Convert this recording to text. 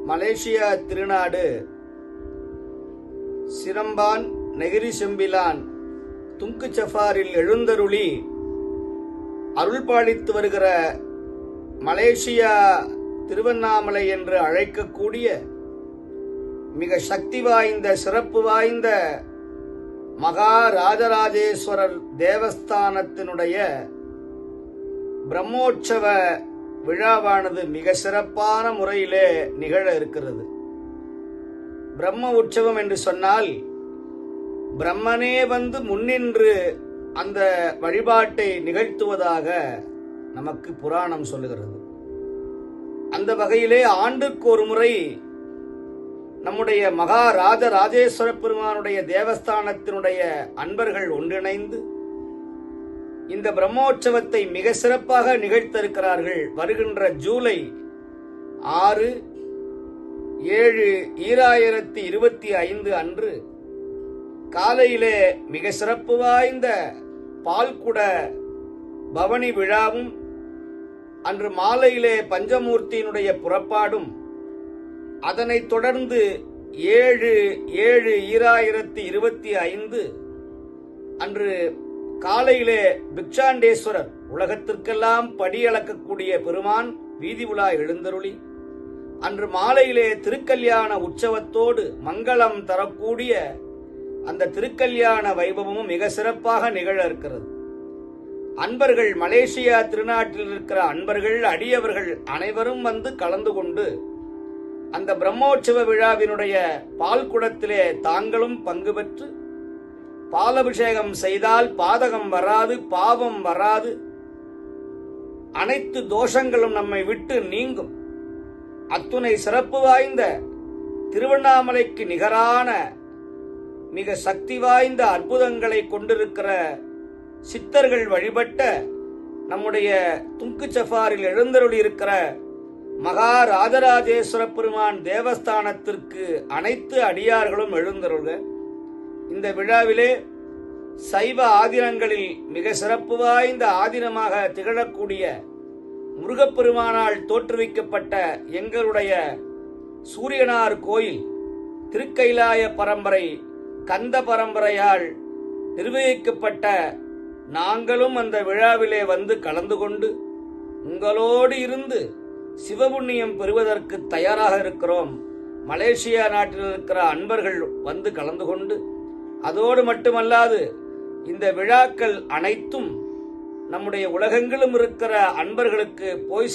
Malaysia திருநாடு Seremban Negeri Sembilan Tunku சஃபாரில் எழுந்தருளி அருள்பாலித்து வருகிற Malaysia Tiruvannamalai என்று அழைக்கக்கூடிய மிக சக்தி வாய்ந்த சிறப்பு வாய்ந்த மகா ராஜராஜேஸ்வரர் தேவஸ்தானத்தினுடைய பிரம்மோற்சவ விழாவானது மிக சிறப்பான முறையிலே நிகழ இருக்கிறது. பிரம்ம உற்சவம் என்று சொன்னால் பிரம்மனே வந்து முன்னின்று அந்த வழிபாட்டை நிகழ்த்துவதாக நமக்கு புராணம் சொல்லுகிறது. அந்த வகையிலே ஆண்டுக்கு ஒரு முறை நம்முடைய மகா ராஜராஜேஸ்வர பெருமானுடைய தேவஸ்தானத்தினுடைய அன்பர்கள் ஒன்றிணைந்து இந்த பிரம்மோற்சவத்தை மிக சிறப்பாக நிகழ்த்திருக்கிறார்கள். வருகின்ற ஜூலை 6, 7, 2025 அன்று காலையிலே மிக சிறப்பு வாய்ந்த பால்குட பவனி விழாவும், அன்று மாலையிலே பஞ்சமூர்த்தியினுடைய புறப்பாடும், அதனைத் தொடர்ந்து 7/7/2025 அன்று காலையிலே பிக்ஷாண்டேஸ்வரர் உலகத்திற்கெல்லாம் படியளக்கக்கூடிய பெருமான் வீதி உலா எழுந்தருளி, அன்று மாலையிலே திருக்கல்யாண உற்சவத்தோடு மங்களம் தரக்கூடிய அந்த திருக்கல்யாண வைபவமும் மிக சிறப்பாக நிகழ இருக்கிறது. அன்பர்கள், மலேசியா திருநாட்டில் இருக்கிற அன்பர்கள், அடியவர்கள் அனைவரும் வந்து கலந்து கொண்டு அந்த பிரம்மோற்சவ விழாவினுடைய பால் குடத்திலே தாங்களும் பங்கு பெற்று பாலபிஷேகம் செய்தால் பாதகம் வராது, பாவம் வராது, அனைத்து தோஷங்களும் நம்மை விட்டு நீங்கும். அத்துணை சிறப்பு வாய்ந்த திருவண்ணாமலைக்கு நிகரான மிக சக்தி வாய்ந்த அற்புதங்களை கொண்டிருக்கிற சித்தர்கள் வழிபட்ட நம்முடைய துங்கு சஃபாரில் எழுந்தருளி இருக்கிற மகா ராஜராஜேஸ்வர பெருமான் தேவஸ்தானத்திற்கு அனைத்து அடியார்களும் எழுந்தருள்க. இந்த விழாவிலே சைவ ஆதீனங்களில் மிக சிறப்பு வாய்ந்த ஆதீனமாக திகழக்கூடிய முருகப்பெருமானால் தோற்றுவிக்கப்பட்ட எங்களுடைய சூரியனார் கோயில் திருக்கைலாய பரம்பரை கந்த பரம்பரையால் நிர்வகிக்கப்பட்ட நாங்களும் அந்த விழாவிலே வந்து கலந்து கொண்டு உங்களோடு இருந்து சிவபுண்ணியம் பெறுவதற்கு தயாராக இருக்கிறோம். மலேசியா நாட்டில் இருக்கிற அன்பர்கள் வந்து கலந்து கொண்டு, அதோடு மட்டுமல்லாது இந்த விழாக்கள் அனைத்தும் நம்முடைய உலகெங்கிலும் இருக்கிற அன்பர்களுக்கு போய்